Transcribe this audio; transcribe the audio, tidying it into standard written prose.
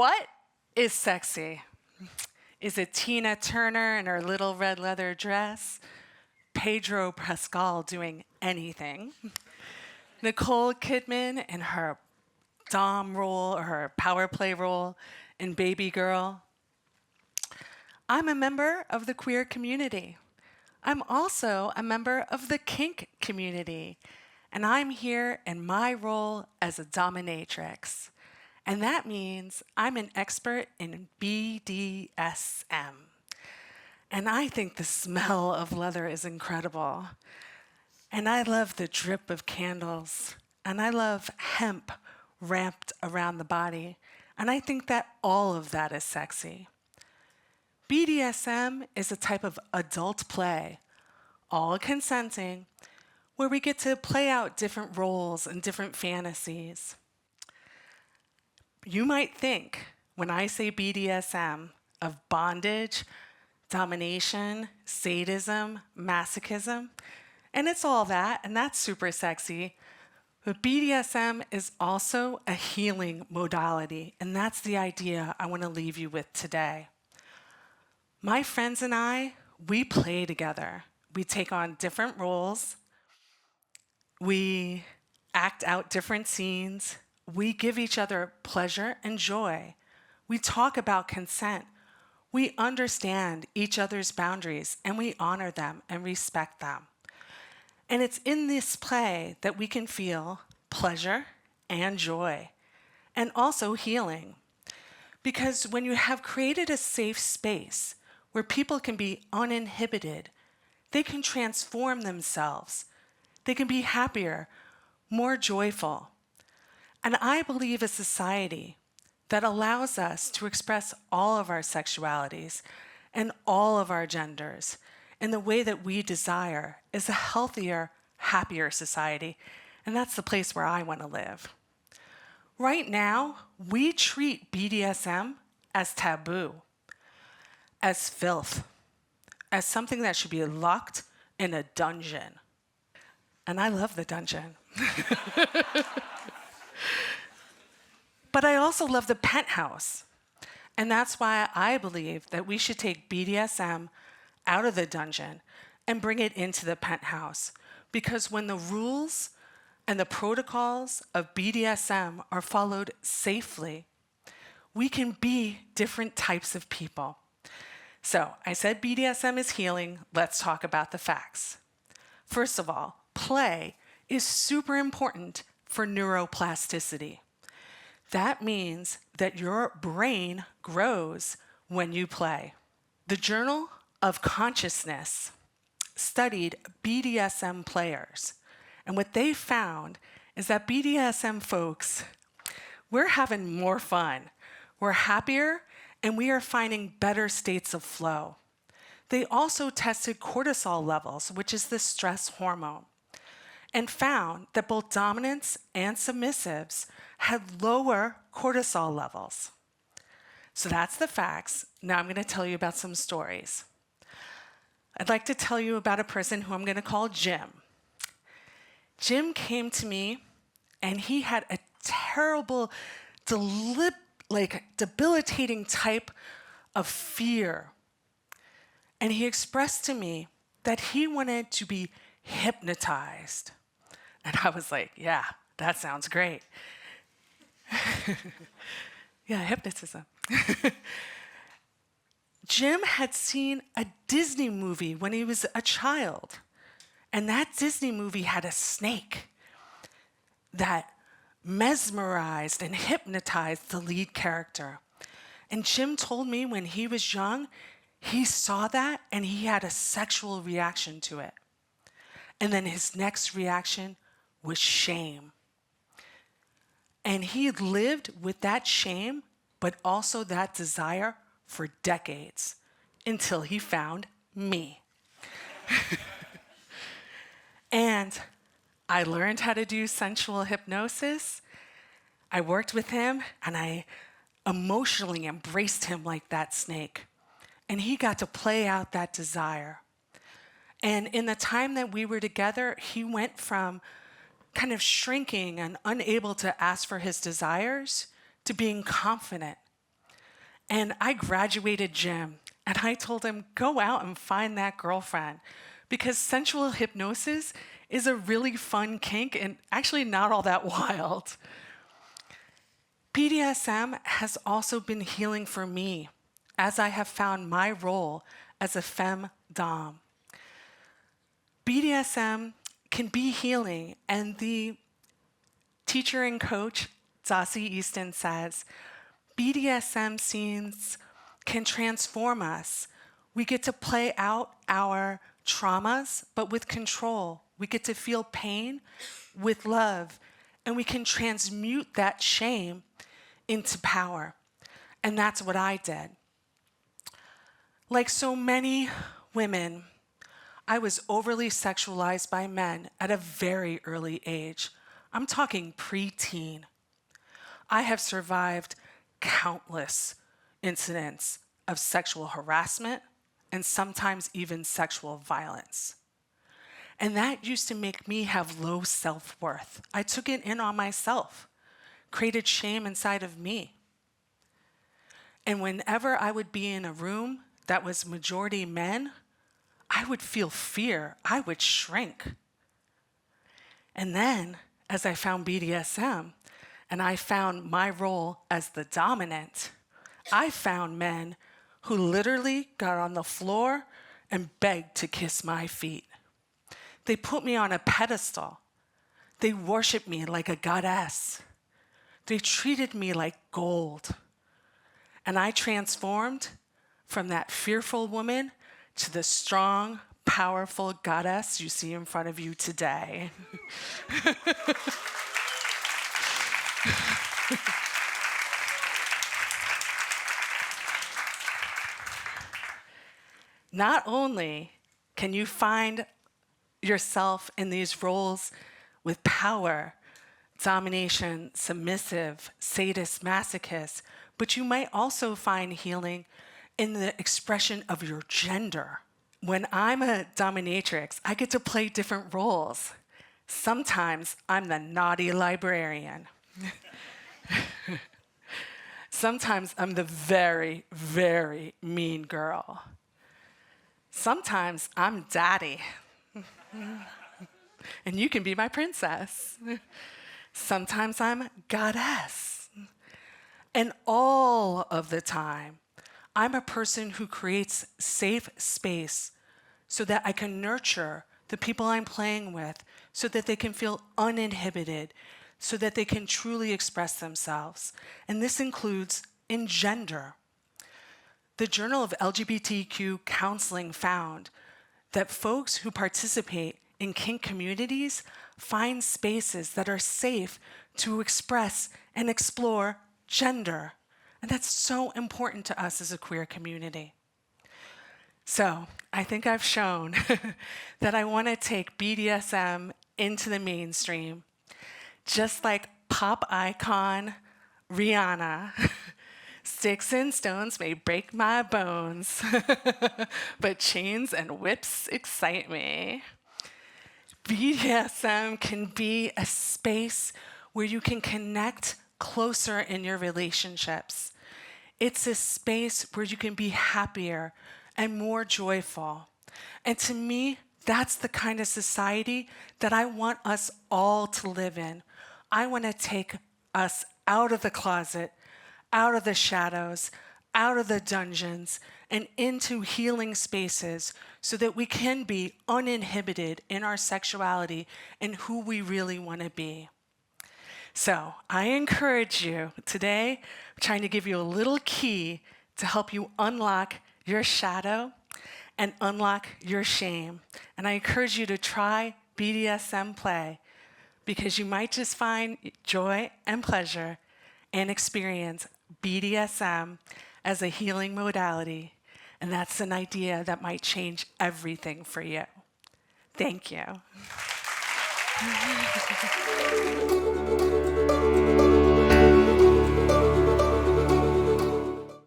What is sexy? Is it Tina Turner in her little red leather dress? Pedro Pascal doing anything? Nicole Kidman in her Dom role or her power play role in Baby Girl? I'm a member of the queer community. I'm also a member of the kink community, and I'm here in my role as a dominatrix. And that means I'm an expert in BDSM. And I think the smell of leather is incredible. And I love the drip of candles. And I love hemp wrapped around the body. And I think that all of that is sexy. BDSM is a type of adult play, all consenting, where we get to play out different roles and different fantasies. You might think, when I say BDSM, of bondage, domination, sadism, masochism, and it's all that, and that's super sexy. But BDSM is also a healing modality, and that's the idea I want to leave you with today. My friends and I, we play together. We take on different roles. We act out different scenes. We give each other pleasure and joy. We talk about consent. We understand each other's boundaries and we honor them and respect them. And it's in this play that we can feel pleasure and joy and also healing. Because when you have created a safe space where people can be uninhibited, they can transform themselves. They can be happier, more joyful. And I believe a society that allows us to express all of our sexualities and all of our genders in the way that we desire is a healthier, happier society. And that's the place where I want to live. Right now, we treat BDSM as taboo, as filth, as something that should be locked in a dungeon. And I love the dungeon. But I also love the penthouse. And that's why I believe that we should take BDSM out of the dungeon and bring it into the penthouse. Because when the rules and the protocols of BDSM are followed safely, we can be different types of people. So I said BDSM is healing. Let's talk about the facts. First of all, play is super important for neuroplasticity. That means that your brain grows when you play. The Journal of Consciousness studied BDSM players, and what they found is that BDSM folks, we're having more fun, we're happier, and we are finding better states of flow. They also tested cortisol levels, which is the stress hormone, and found that both dominants and submissives had lower cortisol levels. So that's the facts. Now I'm going to tell you about some stories. I'd like to tell you about a person who I'm going to call Jim. Jim came to me and he had a terrible, debilitating type of fear. And he expressed to me that he wanted to be hypnotized. And I was like, yeah, that sounds great. Yeah, hypnotism. Jim had seen a Disney movie when he was a child. And that Disney movie had a snake that mesmerized and hypnotized the lead character. And Jim told me when he was young, he saw that and he had a sexual reaction to it. And then his next reaction was shame. And he lived with that shame, but also that desire for decades until he found me. And I learned how to do sensual hypnosis. I worked with him and I emotionally embraced him like that snake. And he got to play out that desire. And in the time that we were together, he went from kind of shrinking and unable to ask for his desires to being confident And I graduated gym, and I told him, go out and find that girlfriend, because sensual hypnosis is a really fun kink and actually not all that wild. BDSM has also been healing for me as I have found my role as a femme-dom. BDSM can be healing, and the teacher and coach, Dossie Easton, says, BDSM scenes can transform us. We get to play out our traumas, but with control. We get to feel pain with love, and we can transmute that shame into power. And that's what I did. Like so many women, I was overly sexualized by men at a very early age. I'm talking preteen. I have survived countless incidents of sexual harassment and sometimes even sexual violence. And that used to make me have low self-worth. I took it in on myself, created shame inside of me. And whenever I would be in a room that was majority men, I would feel fear. I would shrink. And then, as I found BDSM, and I found my role as the dominant, I found men who literally got on the floor and begged to kiss my feet. They put me on a pedestal. They worshiped me like a goddess. They treated me like gold. And I transformed from that fearful woman to the strong, powerful goddess you see in front of you today. Not only can you find yourself in these roles with power, domination, submissive, sadist, masochist, but you might also find healing in the expression of your gender. When I'm a dominatrix, I get to play different roles. Sometimes I'm the naughty librarian. Sometimes I'm the very, very mean girl. Sometimes I'm daddy. And you can be my princess. Sometimes I'm goddess. And all of the time, I'm a person who creates safe space so that I can nurture the people I'm playing with, so that they can feel uninhibited, so that they can truly express themselves. And this includes in gender. The Journal of LGBTQ Counseling found that folks who participate in kink communities find spaces that are safe to express and explore gender. And that's so important to us as a queer community. So I think I've shown that I want to take BDSM into the mainstream, just like pop icon Rihanna. Sticks and stones may break my bones, but chains and whips excite me. BDSM can be a space where you can connect closer in your relationships. It's a space where you can be happier and more joyful. And to me, that's the kind of society that I want us all to live in. I want to take us out of the closet, out of the shadows, out of the dungeons, and into healing spaces so that we can be uninhibited in our sexuality and who we really want to be. So I encourage you today, I'm trying to give you a little key to help you unlock your shadow and unlock your shame. And I encourage you to try BDSM play, because you might just find joy and pleasure and experience BDSM as a healing modality. And that's an idea that might change everything for you. Thank you.